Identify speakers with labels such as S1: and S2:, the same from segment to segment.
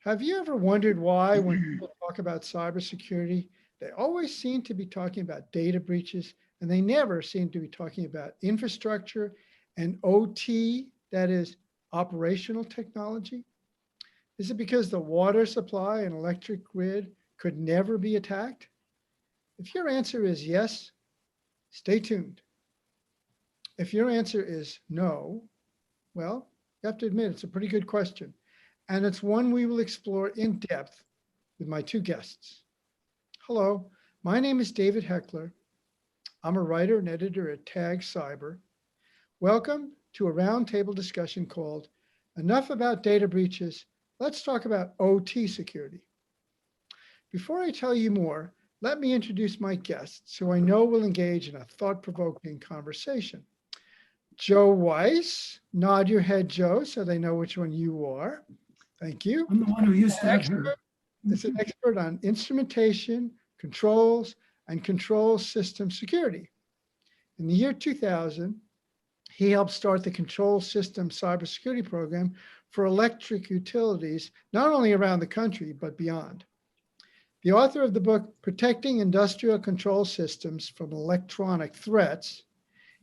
S1: Have you ever wondered why, when people talk about cybersecurity, they always seem to be talking about data breaches and they never seem to be talking about infrastructure and OT, that is operational technology? Is it because the water supply and electric grid could never be attacked? If your answer is yes, stay tuned. If your answer is no, well, you have to admit it's a pretty good question. And it's one we will explore in depth with my two guests. Hello, my name is David Heckler. I'm a writer and editor at Tag Cyber. Welcome to a roundtable discussion called Enough About Data Breaches. Let's talk about OT security. Before I tell you more, let me introduce my guests who I know will engage in a thought-provoking conversation. Joe Weiss, nod your head, Joe, so they know which one you are. Thank you.
S2: I'm the one who used to have hair.
S1: Is an expert on instrumentation, controls, and control system security. In the year 2000, he helped start the control system cybersecurity program for electric utilities, not only around the country, but beyond. The author of the book, Protecting Industrial Control Systems from Electronic Threats,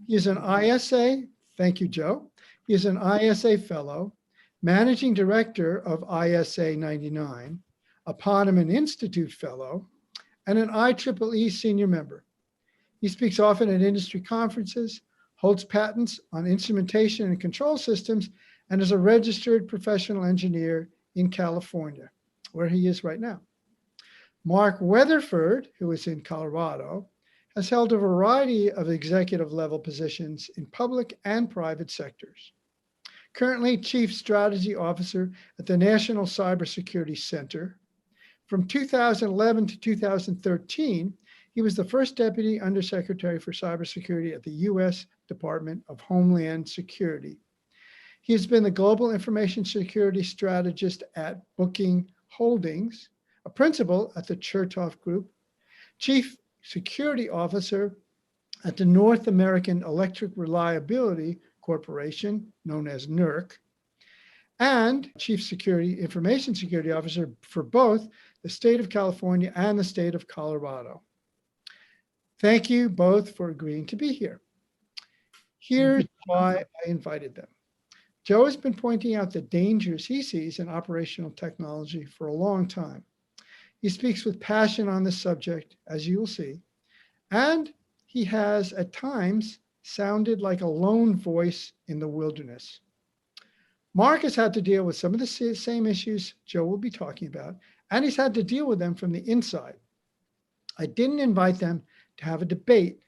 S1: he is an ISA, thank you, Joe. He is an ISA fellow, managing director of ISA 99, a Poneman Institute fellow, and an IEEE senior member. He speaks often at industry conferences, holds patents on instrumentation and control systems, and is a registered professional engineer in California, where he is right now. Mark Weatherford, who is in Colorado, has held a variety of executive level positions in public and private sectors. Currently Chief Strategy Officer at the National Cybersecurity Center. From 2011 to 2013, he was the first Deputy Undersecretary for Cybersecurity at the U.S. Department of Homeland Security. He has been the Global Information Security Strategist at Booking Holdings, a principal at the Chertoff Group, Chief Security Officer at the North American Electric Reliability Corporation, known as NERC, and Chief Information Security Officer for both the state of California and the state of Colorado. Thank you both for agreeing to be here. Here's why I invited them. Joe has been pointing out the dangers he sees in operational technology for a long time. He speaks with passion on this subject, as you will see, and he has at times sounded like a lone voice in the wilderness. Mark has had to deal with some of the same issues Joe will be talking about, and he's had to deal with them from the inside. I didn't invite them to have a debate.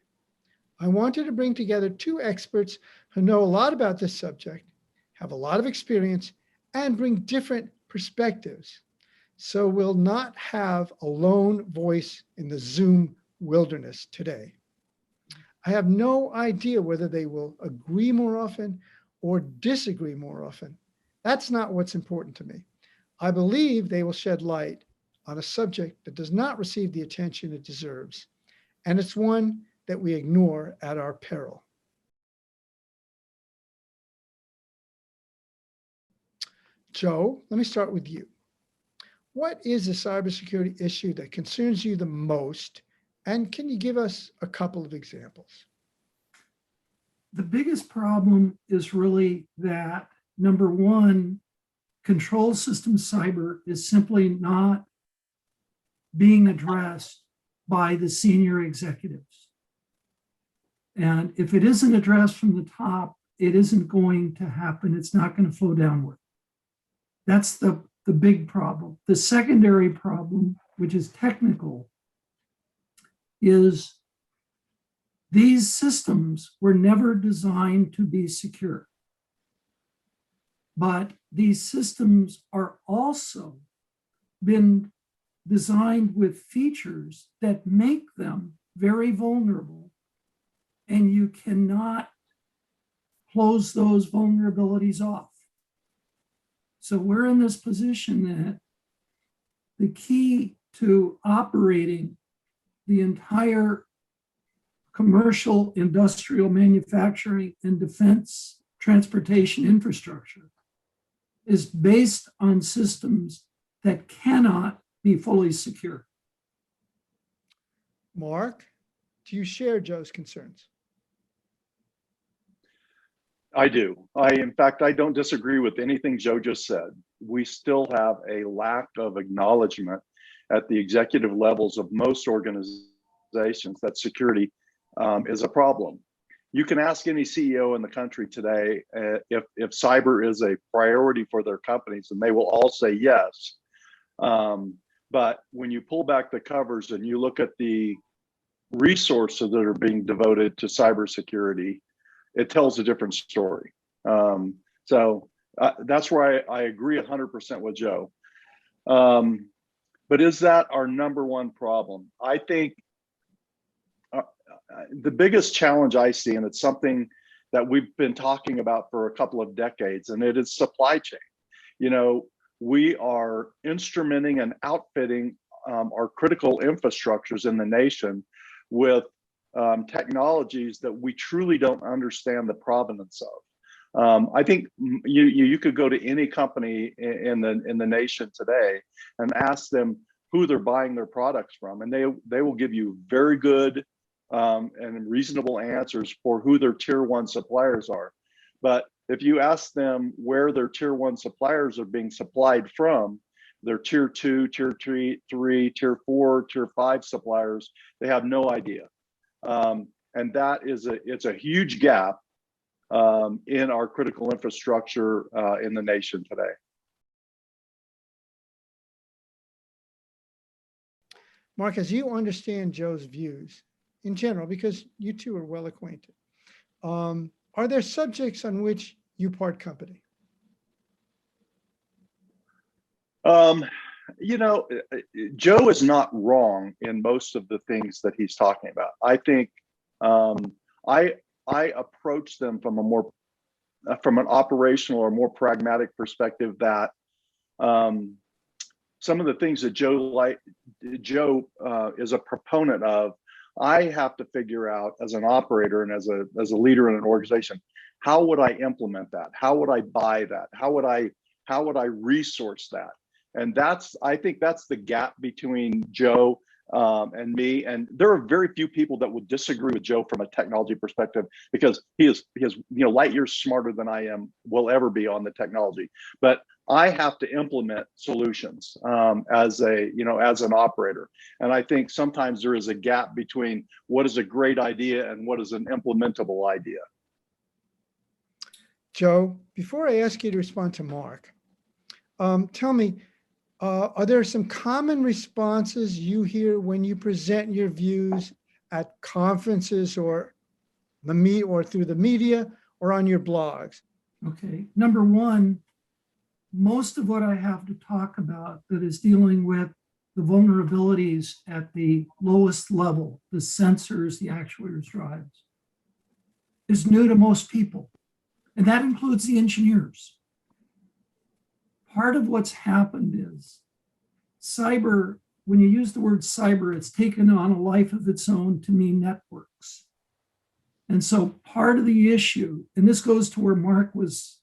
S1: I wanted to bring together two experts who know a lot about this subject, have a lot of experience, and bring different perspectives. So we'll not have a lone voice in the Zoom wilderness today. I have no idea whether they will agree more often or disagree more often. That's not what's important to me. I believe they will shed light on a subject that does not receive the attention it deserves, and it's one that we ignore at our peril. Joe, let me start with you. What is a cybersecurity issue that concerns you the most? And can you give us a couple of examples?
S2: The biggest problem is really that, number one, control system cyber is simply not being addressed by the senior executives. And if it isn't addressed from the top, it isn't going to happen. It's not going to flow downward. That's the big problem. The secondary problem, which is technical, is these systems were never designed to be secure. But these systems are also been designed with features that make them very vulnerable, and you cannot close those vulnerabilities off. So we're in this position that the key to operating the entire commercial, industrial, manufacturing, and defense transportation infrastructure is based on systems that cannot be fully secure.
S1: Mark, do you share Joe's concerns?
S3: I do. In fact, I don't disagree with anything Joe just said. We still have a lack of acknowledgement at the executive levels of most organizations that security is a problem. You can ask any CEO in the country today if cyber is a priority for their companies, and they will all say yes. But when you pull back the covers and you look at the resources that are being devoted to cybersecurity, it tells a different story. So that's where I agree 100% with Joe. But is that our number one problem? I think the biggest challenge I see, and it's something that we've been talking about for a couple of decades, and it is supply chain. You know, we are instrumenting and outfitting our critical infrastructures in the nation with technologies that we truly don't understand the provenance of. I think you could go to any company in the nation today and ask them who they're buying their products from, and they will give you very good and reasonable answers for who their tier one suppliers are. But if you ask them where their tier one suppliers are being supplied from, their tier two, tier three, tier four, tier five suppliers, they have no idea. And that is it's a huge gap in our critical infrastructure in the nation today.
S1: Mark, as you understand Joe's views in general, because you two are well acquainted, are there subjects on which you part company?
S3: You know, Joe is not wrong in most of the things that he's talking about. I think I approach them from from an operational or more pragmatic perspective that some of the things that Joe is a proponent of, I have to figure out as an operator and as a leader in an organization, how would I implement that? How would I buy that? How would I resource that? And I think that's the gap between Joe and me. And there are very few people that would disagree with Joe from a technology perspective, because he is light years smarter than I will ever be on the technology. But I have to implement solutions as an operator. And I think sometimes there is a gap between what is a great idea and what is an implementable idea.
S1: Joe, before I ask you to respond to Mark, tell me, are there some common responses you hear when you present your views at conferences or through the media or on your blogs?
S2: Okay, number one, most of what I have to talk about that is dealing with the vulnerabilities at the lowest level, the sensors, the actuators, drives, is new to most people. And that includes the engineers. Part of what's happened is cyber, when you use the word cyber, it's taken on a life of its own to mean networks. And so part of the issue, and this goes to where Mark was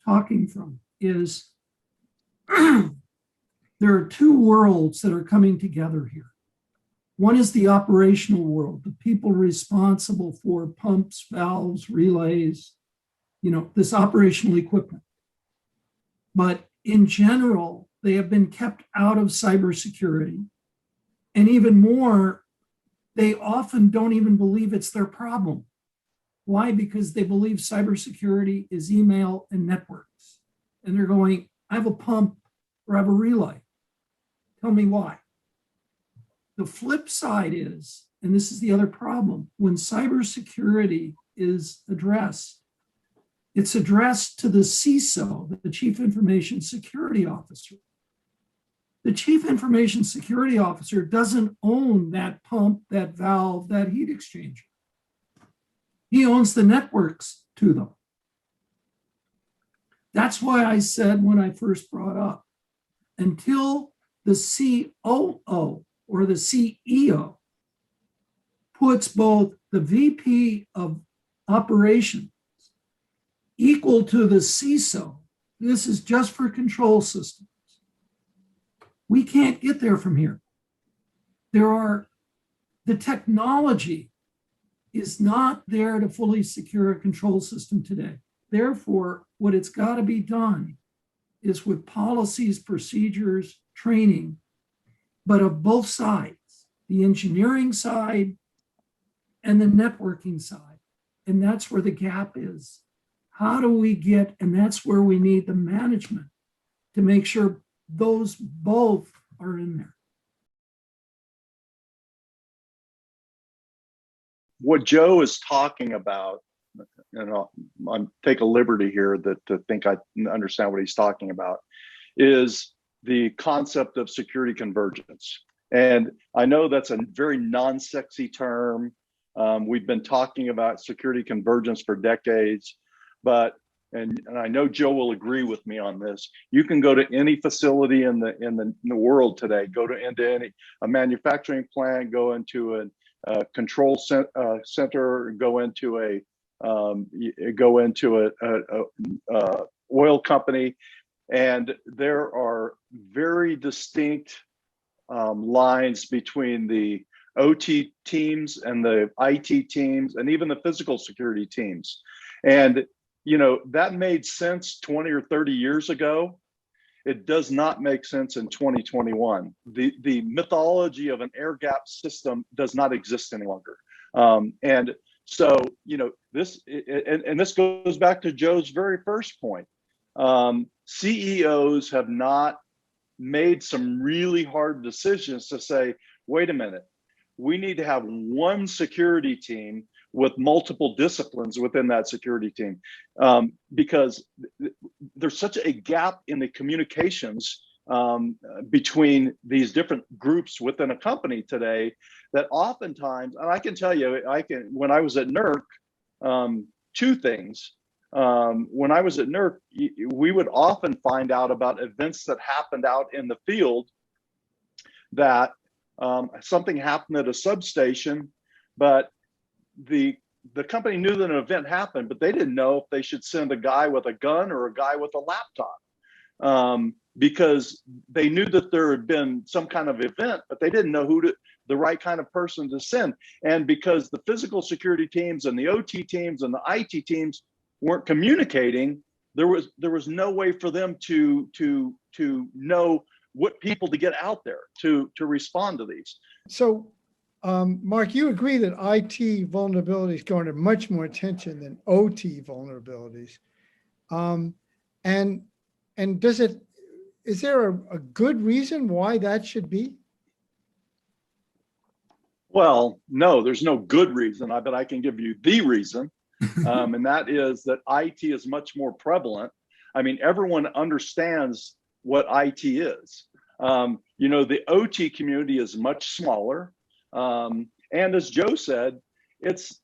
S2: talking from, is there are two worlds that are coming together here. One is the operational world, the people responsible for pumps, valves, relays, this operational equipment. But in general, they have been kept out of cybersecurity. And even more, they often don't even believe it's their problem. Why? Because they believe cybersecurity is email and networks. And they're going, I have a pump or I have a relay. Tell me why. The flip side is, and this is the other problem, when cybersecurity is addressed, it's addressed to the CISO, the Chief Information Security Officer. The Chief Information Security Officer doesn't own that pump, that valve, that heat exchanger. He owns the networks to them. That's why I said when I first brought up, until the COO or the CEO puts both the VP of operations equal to the CISO, this is just for control systems, We can't get there from here. The technology is not there to fully secure a control system today. Therefore, what it's got to be done is with policies, procedures, training, but of both sides, the engineering side and the networking side. And that's where the gap is. How do we get, and that's where we need the management to make sure those both are in there.
S3: What Joe is talking about, and I'll take a liberty here to think I understand what he's talking about, is the concept of security convergence. And I know that's a very non-sexy term. We've been talking about security convergence for decades, but and I know Joe will agree with me on this. You can go to any facility in the world today, go to into a manufacturing plant, go into a control center, go into a oil company, and there are very distinct lines between the OT teams and the IT teams and even the physical security teams. And that made sense 20 or 30 years ago. It does not make sense in 2021. The mythology of an air gap system does not exist any longer. And so, this goes back to Joe's very first point. CEOs have not made some really hard decisions to say, wait a minute, we need to have one security team with multiple disciplines within that security team, because there's such a gap in the communications between these different groups within a company today that oftentimes, and I can tell you, when I was at NERC, two things. When I was at NERC, we would often find out about events that happened out in the field, that something happened at a substation, but the company knew that an event happened, but they didn't know if they should send a guy with a gun or a guy with a laptop, because they knew that there had been some kind of event, but they didn't know the right kind of person to send. And because the physical security teams and the OT teams and the IT teams weren't communicating, there was no way for them to know what people to get out there to respond to these.
S1: So, Mark, you agree that IT vulnerabilities garner much more attention than OT vulnerabilities, and is there a good reason why that should be?
S3: Well, no, there's no good reason, but I can give you the reason, and that is that IT is much more prevalent. I mean, everyone understands what IT is. The OT community is much smaller. And as Joe said, it's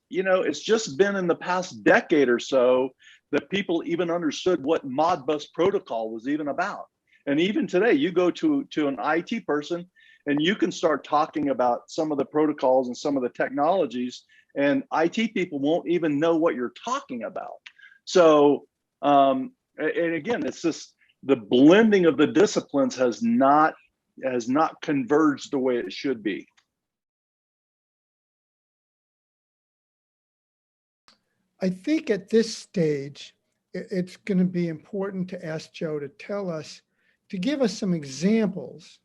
S3: just been in the past decade or so that people even understood what Modbus protocol was even about. And even today, you go to an IT person and you can start talking about some of the protocols and some of the technologies, and IT people won't even know what you're talking about. So, and again, it's just the blending of the disciplines has not converged the way it should be.
S1: I think at this stage, it's going to be important to ask Joe to give us some examples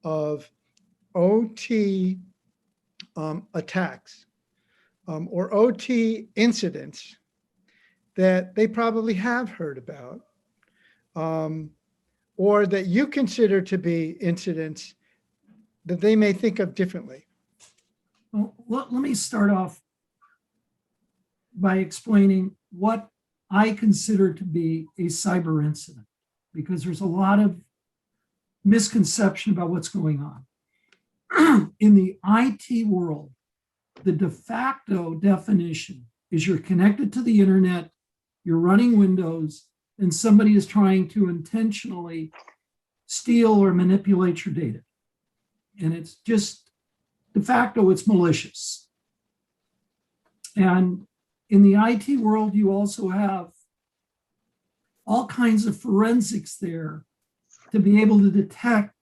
S1: of OT attacks or OT incidents that they probably have heard about, or that you consider to be incidents that they may think of differently.
S2: Well, let me start off by explaining what I consider to be a cyber incident, because there's a lot of misconception about what's going on. In the IT world, the de facto definition is you're connected to the internet, you're running Windows, and somebody is trying to intentionally steal or manipulate your data. And it's just de facto, it's malicious. And in the IT world, you also have all kinds of forensics there to be able to detect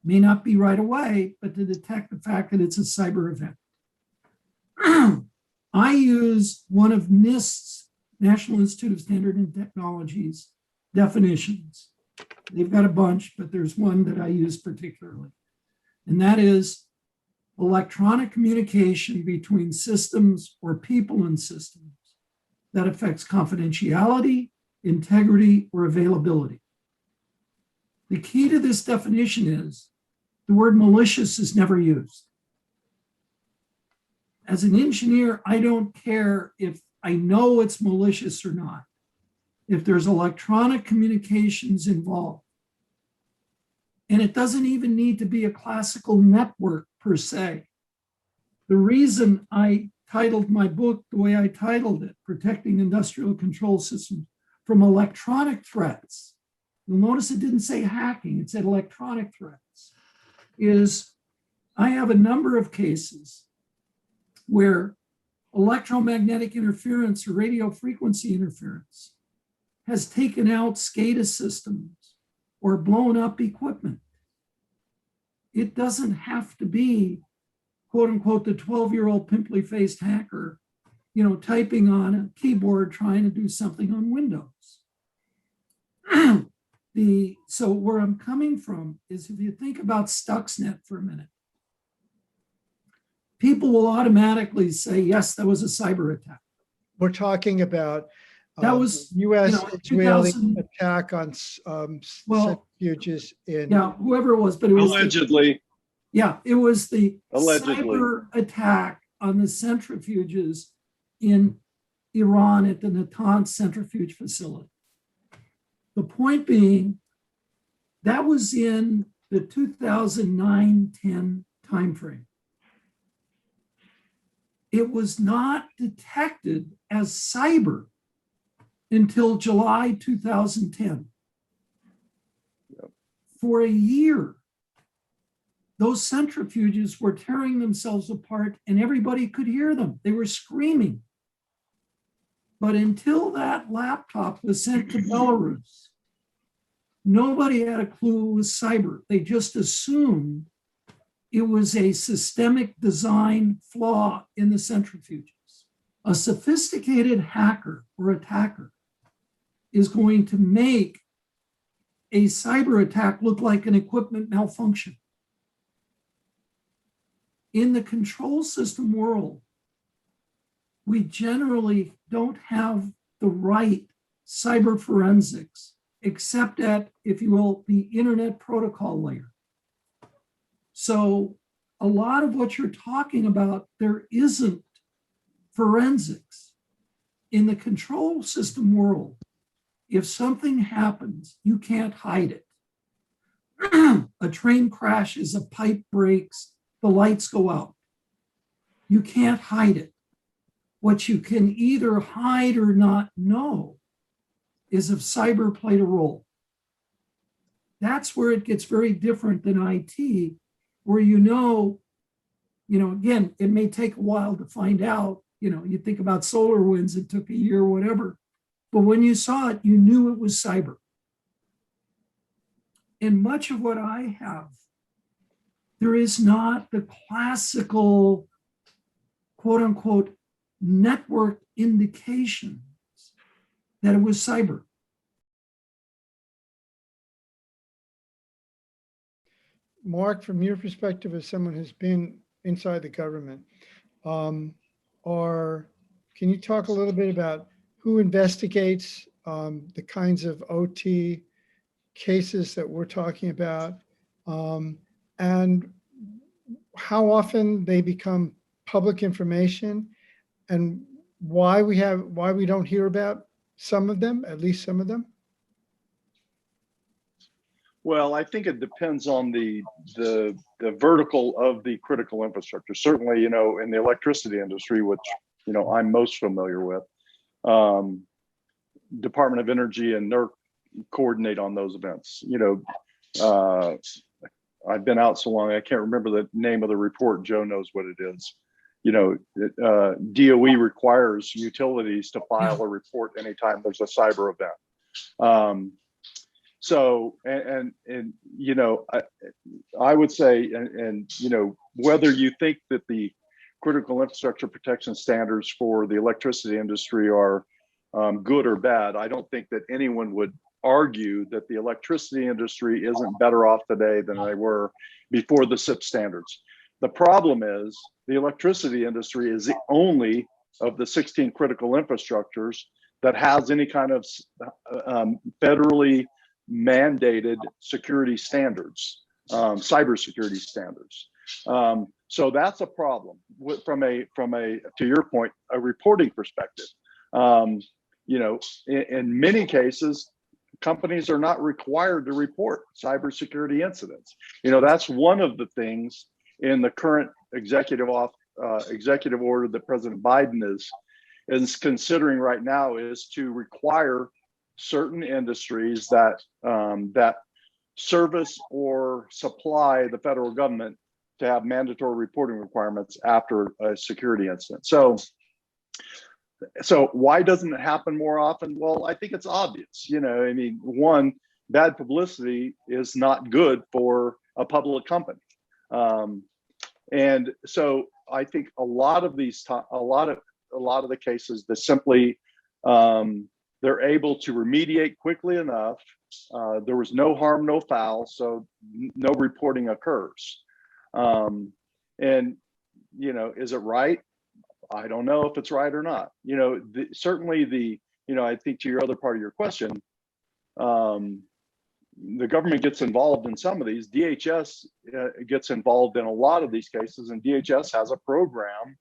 S2: may not be right away, but to detect the fact that it's a cyber event. I use one of NIST's, National Institute of Standard and Technology's definitions. They've got a bunch, but there's one that I use particularly. And that is electronic communication between systems or people in systems that affects confidentiality, integrity, or availability. The key to this definition is the word malicious is never used. As an engineer, I don't care if I know it's malicious or not. If there's electronic communications involved, and it doesn't even need to be a classical network per se. The reason I titled my book the way I titled it, Protecting Industrial Control Systems from Electronic Threats, you'll notice it didn't say hacking, it said electronic threats, is I have a number of cases where electromagnetic interference or radio frequency interference has taken out SCADA systems or blown up equipment. It doesn't have to be, quote unquote, the 12-year-old pimply faced hacker, typing on a keyboard trying to do something on Windows. So where I'm coming from is if you think about Stuxnet for a minute, people will automatically say, yes, that was a cyber attack.
S1: We're talking about
S2: That was,
S1: U.S.-Israeli
S2: 2000
S1: attack on centrifuges in.
S2: Yeah, whoever it was, but it was
S3: Allegedly.
S2: it was the
S3: Allegedly.
S2: cyber attack on the centrifuges in Iran at the Natanz centrifuge facility. The point being, that was in the 2009-10 timeframe. It was not detected as cyber until July 2010.
S3: Yep.
S2: For a year, those centrifuges were tearing themselves apart and everybody could hear them. They were screaming. But until that laptop was sent to Belarus, nobody had a clue it was cyber. They just assumed it was a systemic design flaw in the centrifuges. A sophisticated hacker or attacker is going to make a cyber attack look like an equipment malfunction. In the control system world, we generally don't have the right cyber forensics, except at, if you will, the internet protocol layer. So a lot of what you're talking about, there isn't forensics. In the control system world, if something happens, you can't hide it. A train crashes, a pipe breaks, the lights go out. You can't hide it. What you can either hide or not know is if cyber played a role. That's where it gets very different than IT, where again, it may take a while to find out. You think about SolarWinds, it took a year or whatever. But when you saw it, you knew it was cyber. And much of what I have, there is not the classical, quote unquote, network indications that it was cyber.
S1: Mark, from your perspective as someone who's been inside the government, can you talk a little bit about who investigates the kinds of OT cases that we're talking about, and how often they become public information, and why we don't hear about some of them, at least some of them?
S3: Well, I think it depends on the vertical of the critical infrastructure. Certainly, in the electricity industry, which I'm most familiar with, Department of Energy and NERC coordinate on those events. I've been out so long I can't remember the name of the report. Joe knows what it is. DOE requires utilities to file a report anytime there's a cyber event. So, you know, I would say, you know, whether you think that the critical infrastructure protection standards for the electricity industry are good or bad, I don't think that anyone would argue that the electricity industry isn't better off today than they were before the SIP standards. The problem is the electricity industry is the only of the 16 critical infrastructures that has any kind of federally mandated security standards, cybersecurity standards. So that's a problem from a to your point, a reporting perspective. You know, in many cases, companies are not required to report cybersecurity incidents. You know, that's one of the things in the current executive order that President Biden is considering right now, is to require certain industries that that service or supply the federal government to have mandatory reporting requirements after a security incident. So why doesn't it happen more often? Well, I think it's obvious. You know, I mean, one, bad publicity is not good for a public company. And so I think a lot of these, a lot of the cases that simply they're able to remediate quickly enough. There was no harm, no foul, so no reporting occurs. And you know, is it right? I don't know if it's right or not. You know, certainly you know, I think to your other part of your question, the government gets involved in some of these. DHS gets involved in a lot of these cases, and DHS has a program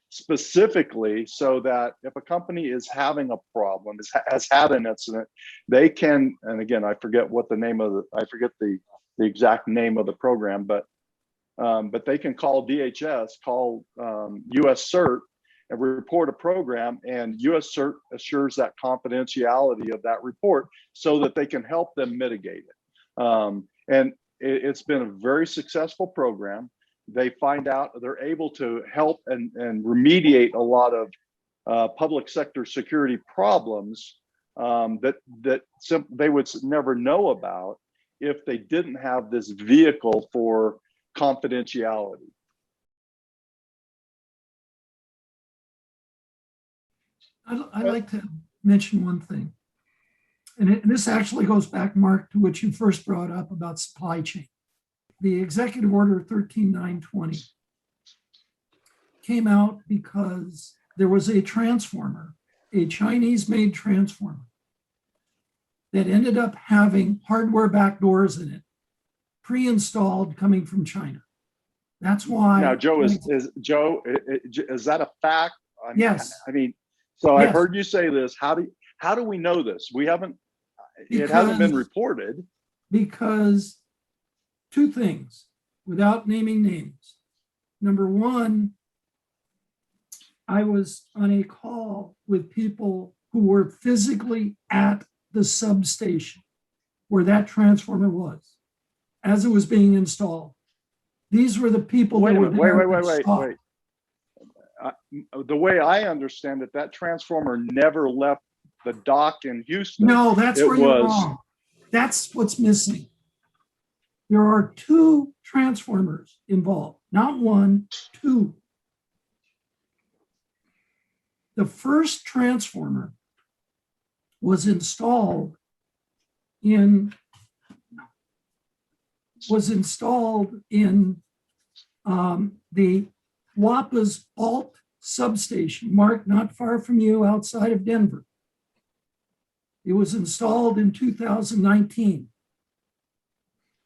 S3: specifically so that if a company is having a problem, has had an incident, they can, and again, I forget what the name of I forget the exact name of the program, but they can call DHS, call US CERT, and report a program, and US CERT assures that confidentiality of that report so that they can help them mitigate it. And it's been a very successful program. They find out they're able to help and remediate a lot of public sector security problems that they would never know about if they didn't have this vehicle for confidentiality.
S2: I'd like to mention one thing. And this actually goes back, Mark, to what you first brought up about supply chain. The Executive Order 13920 came out because there was a transformer, a Chinese-made transformer, that ended up having hardware backdoors in it, pre-installed coming from China. That's why.
S3: Now, Joe, is that a fact?
S2: Yes.
S3: I mean, so
S2: yes.
S3: I've heard you say this. How do we know this? We haven't. It hasn't been reported.
S2: Because two things, without naming names. Number one, I was on a call with people who were physically at the substation where that transformer was as it was being installed. These were the people
S3: Wait
S2: that
S3: a
S2: were
S3: minute,
S2: there.
S3: wait. The way I understand it, that transformer never left the dock in Houston.
S2: No, that's where you're wrong. That's what's missing. There are two transformers involved, not one, two. The first transformer was installed in the WAPA's Alt substation, Mark, not far from you, outside of Denver. It was installed in 2019.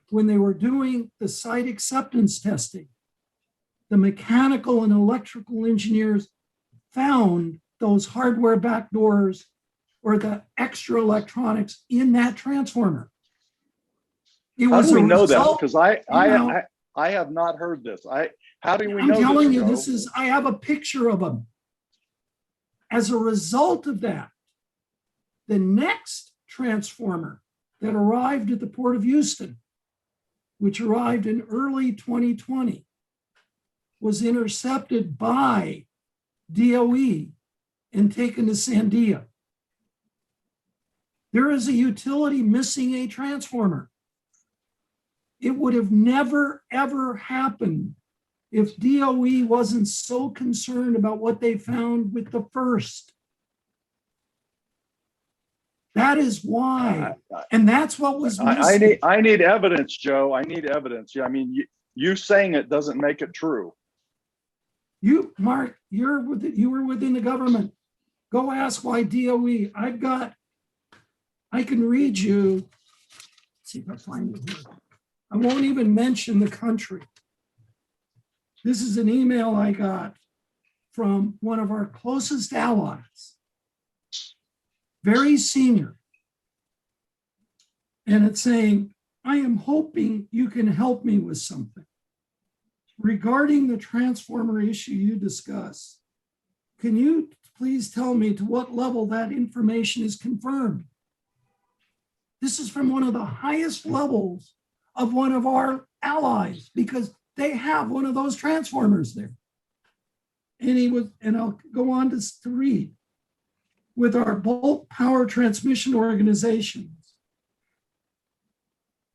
S2: When they were doing the site acceptance testing, the mechanical and electrical engineers found those hardware backdoors or the extra electronics in that transformer.
S3: How do we know that? Because I have not heard this. How do we know this?
S2: I'm telling you, this is, I have a picture of them. As a result of that, the next transformer that arrived at the Port of Houston, which arrived in early 2020, was intercepted by DOE and taken to Sandia. There is a utility missing a transformer. It would have never, ever happened if DOE wasn't so concerned about what they found with the first. That is why. And that's what was missing.
S3: I need evidence, Joe. I need evidence. Yeah, I mean, you saying it doesn't make it true.
S2: You, Mark, you were within the government. Go ask why DOE. I can read you. Let's see if I find it here. I won't even mention the country. This is an email I got from one of our closest allies, very senior. And it's saying, I am hoping you can help me with something. Regarding the transformer issue you discussed, can you please tell me to what level that information is confirmed? This is from one of the highest levels of one of our allies, because they have one of those transformers there. And I'll go on to read. With our bulk power transmission organizations,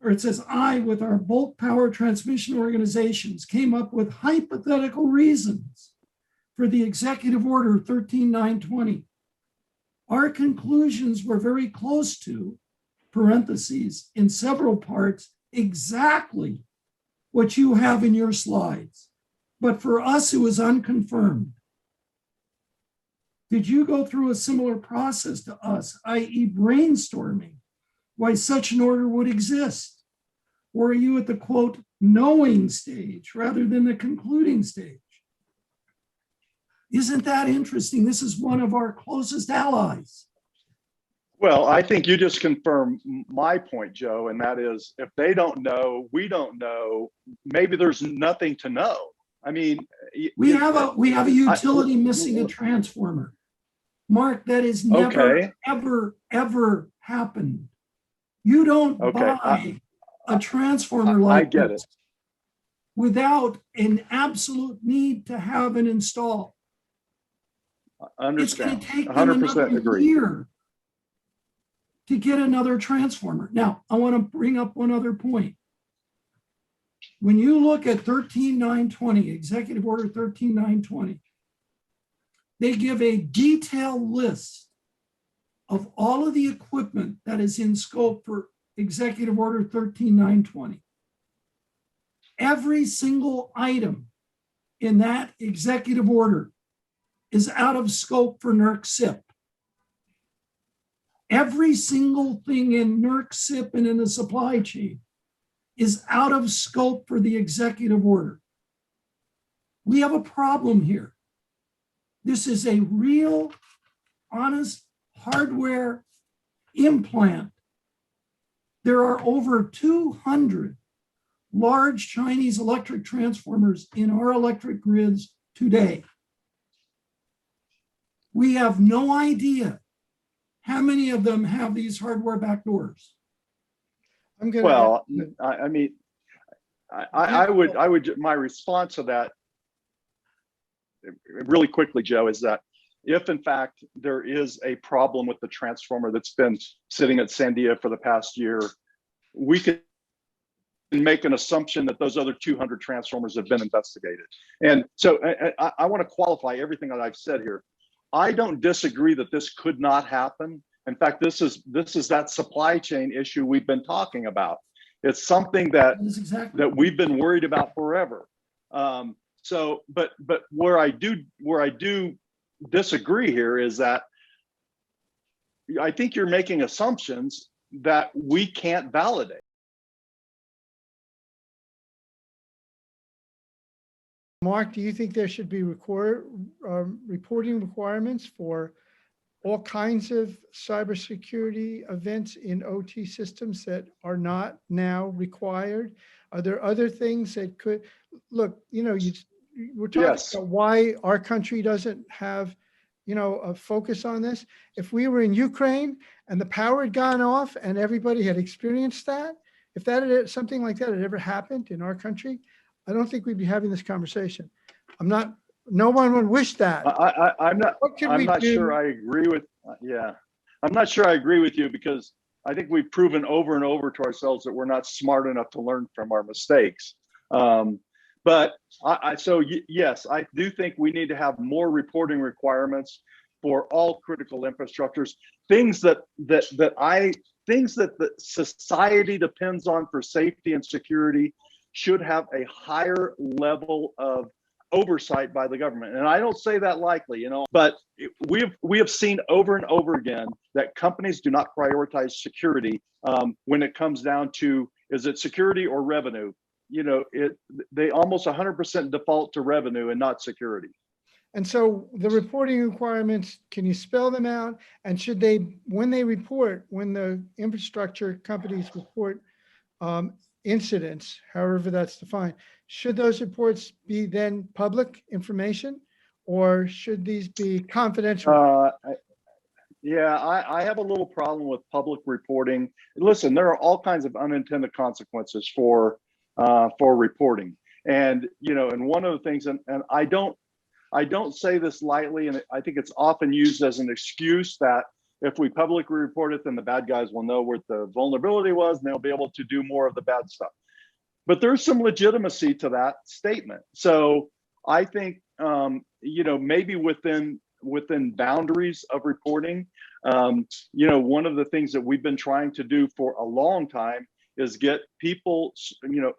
S2: or it says, with our bulk power transmission organizations, came up with hypothetical reasons for the executive order 13920. Our conclusions were very close to, parentheses, in several parts, exactly what you have in your slides. But for us, it was unconfirmed. Did you go through a similar process to us, i.e. brainstorming why such an order would exist? Or are you at the, quote, knowing stage rather than the concluding stage? Isn't that interesting? This is one of our closest allies.
S3: Well, I think you just confirmed my point, Joe, and that is, if they don't know, we don't know, maybe there's nothing to know. I mean,
S2: we have a utility missing a transformer. Mark, that has never, ever, ever happened. You don't buy a transformer like this without an absolute need to have it installed.
S3: Understand.
S2: It's going to take them another year to get another transformer. Now, I want to bring up one other point. When you look at 13920, Executive Order 13920, they give a detailed list of all of the equipment that is in scope for Executive Order 13920. Every single item in that executive order is out of scope for NERC SIP. Every single thing in NERC SIP and in the supply chain is out of scope for the executive order. We have a problem here. This is a real, honest hardware implant. There are over 200 large Chinese electric transformers in our electric grids today. We have no idea how many of them have these hardware backdoors.
S3: Well, I mean, I would, my response to that really quickly, Joe, is that if in fact there is a problem with the transformer that's been sitting at Sandia for the past year, we could make an assumption that those other 200 transformers have been investigated. And so I want to qualify everything that I've said here. I don't disagree that this could not happen. In fact, this is that supply chain issue we've been talking about. It's something that we've been worried about forever. So, but where I do disagree here is that I think you're making assumptions that we can't validate.
S1: Mark, do you think there should be reporting requirements for all kinds of cybersecurity events in OT systems that are not now required? Are there other things that could, look, we're talking about why our country doesn't have, a focus on this. If we were in Ukraine and the power had gone off and everybody had experienced that, if something like that had ever happened in our country, I don't think we'd be having this conversation. No one would wish that.
S3: I'm not sure I agree with, I'm not sure I agree with you, because I think we've proven over and over to ourselves that we're not smart enough to learn from our mistakes. But yes, I do think we need to have more reporting requirements for all critical infrastructures, things that the society depends on for safety and security should have a higher level of oversight by the government. And I don't say that lightly, but we have seen over and over again that companies do not prioritize security when it comes down to, is it security or revenue? They almost 100% default to revenue and not security.
S1: And so the reporting requirements, can you spell them out? And should they, when the infrastructure companies report incidents, however that's defined, should those reports be then public information, or should these be confidential?
S3: I have a little problem with public reporting. Listen, there are all kinds of unintended consequences for reporting, and one of the things, and I don't say this lightly, and I think it's often used as an excuse that if we publicly report it, then the bad guys will know where the vulnerability was and they'll be able to do more of the bad stuff. But there's some legitimacy to that statement. So I think, maybe within boundaries of reporting, one of the things that we've been trying to do for a long time is get people,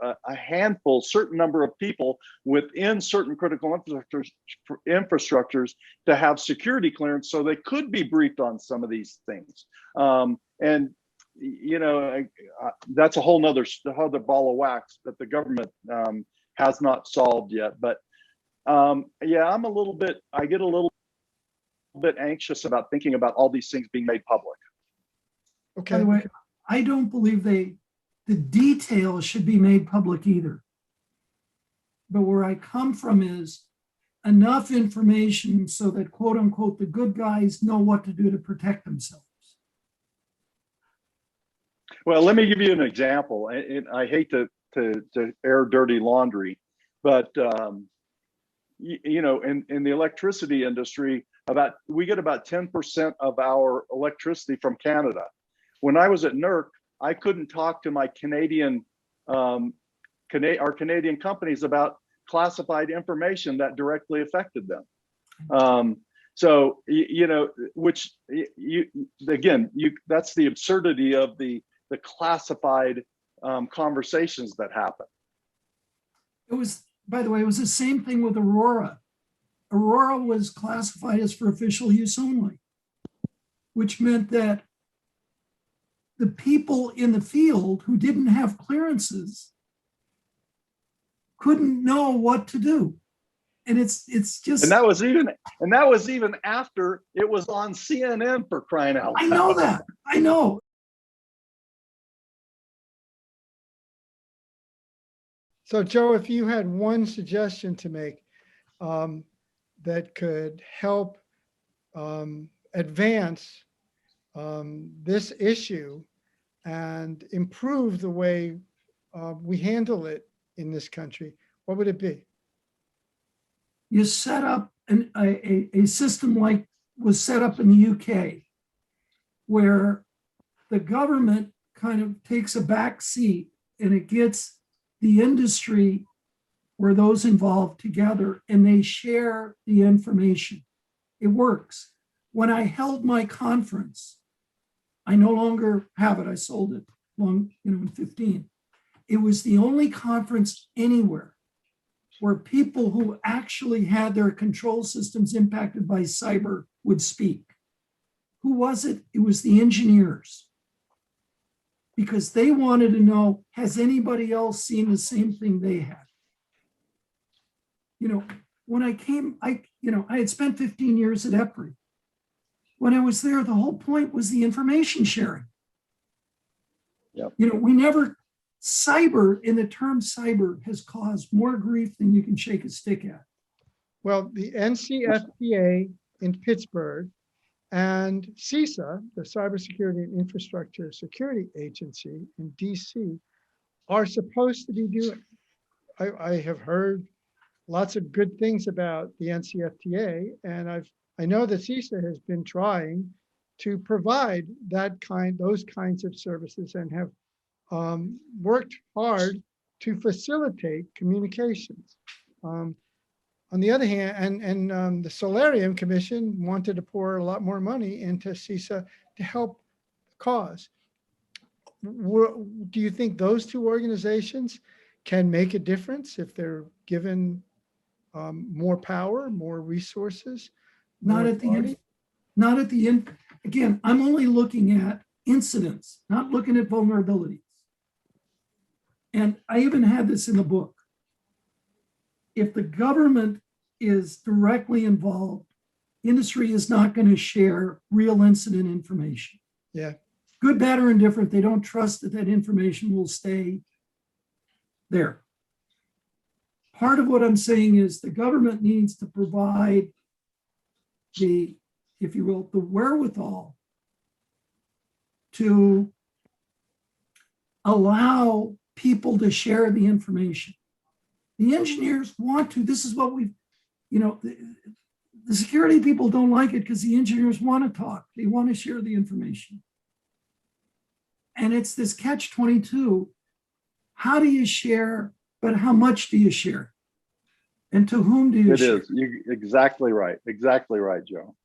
S3: a handful, certain number of people within certain critical infrastructures to have security clearance so they could be briefed on some of these things. That's a whole nother ball of wax that the government has not solved yet. But I get a little bit anxious about thinking about all these things being made public.
S1: Okay.
S2: By the way, I don't believe the details should be made public either. But where I come from is enough information so that, quote unquote, the good guys know what to do to protect themselves.
S3: Well, let me give you an example. I hate to air dirty laundry, but in the electricity industry, we get about 10% of our electricity from Canada. When I was at NERC, I couldn't talk to my our Canadian companies about classified information that directly affected them. That's the absurdity of the classified conversations that happen.
S2: It was, by the way, it was the same thing with Aurora. Aurora was classified as for official use only, which meant that the people in the field who didn't have clearances couldn't know what to do. And it's just,
S3: and that was even after it was on CNN, for crying out loud.
S2: I know that. I know.
S1: So Joe, if you had one suggestion to make that could help advance this issue and improve the way we handle it in this country, what would it be?
S2: You set up a system like was set up in the UK, where the government kind of takes a back seat and it gets the industry or those involved together and they share the information. It works. When I held my conference, I no longer have it. I sold it in 15. It was the only conference anywhere where people who actually had their control systems impacted by cyber would speak. Who was it? It was the engineers. Because they wanted to know, has anybody else seen the same thing they had? When I came, I had spent 15 years at EPRI. When I was there, the whole point was the information sharing.
S3: Yep.
S2: Cyber, in the term cyber, has caused more grief than you can shake a stick at.
S1: Well, the NCFTA in Pittsburgh and CISA, the Cybersecurity and Infrastructure Security Agency in DC, are supposed to be doing. I have heard lots of good things about the NCFTA, and I know that CISA has been trying to provide those kinds of services and have worked hard to facilitate communications. On the other hand, the Solarium Commission wanted to pour a lot more money into CISA to help the cause. Do you think those two organizations can make a difference if they're given more power, more resources?
S2: Not at the end. Not at the end. Again, I'm only looking at incidents, not looking at vulnerabilities. And I even had this in the book. If the government is directly involved, industry is not going to share real incident information.
S1: Yeah.
S2: Good, bad, or indifferent, they don't trust that that information will stay there. Part of what I'm saying is the government needs to provide the, if you will, the wherewithal to allow people to share the information. The engineers want to, this is what we've, the security people don't like it because the engineers want to talk. They want to share the information. And it's this catch-22. How do you share, but how much do you share? And to whom do you share?
S3: It is. You're exactly right. Exactly right, Joe.